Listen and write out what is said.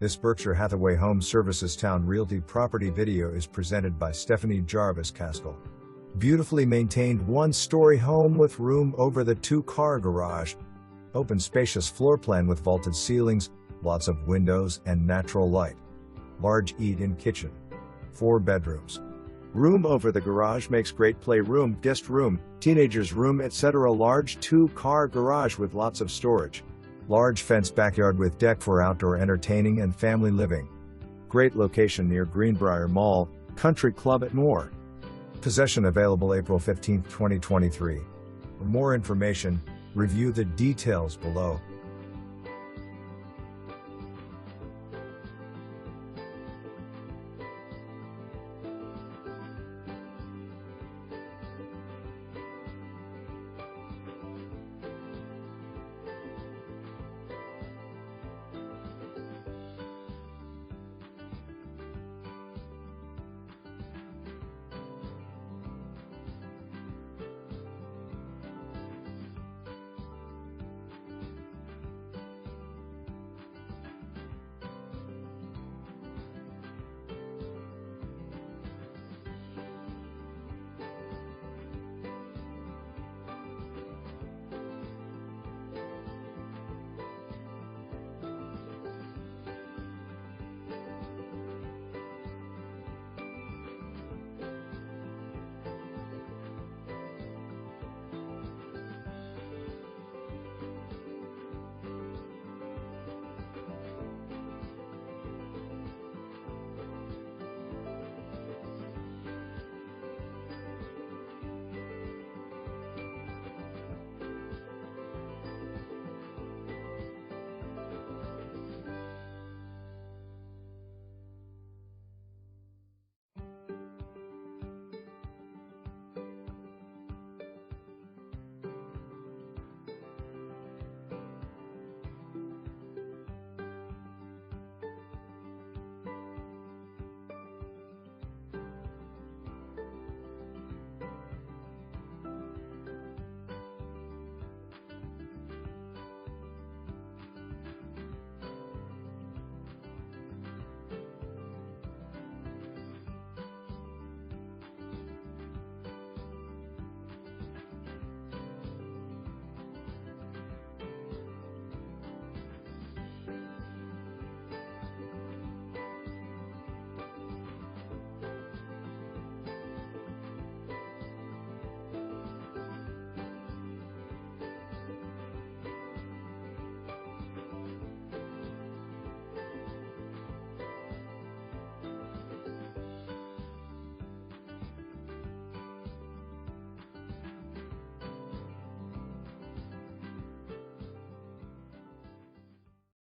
This Berkshire Hathaway Home Services Towne Realty property video is presented by Stephanie Jarvis Caskill. Beautifully maintained one-story home with room over the two-car garage. Open spacious floor plan with vaulted ceilings, lots of windows and natural light. Large eat-in kitchen. 4 bedrooms. Room over the garage makes great playroom, guest room, teenagers room, etc. Large two-car garage with lots of storage. Large fenced backyard with deck for outdoor entertaining and family living. Great location near Greenbrier Mall, Country Club and more. Possession available April 15, 2023. For more information, review the details below.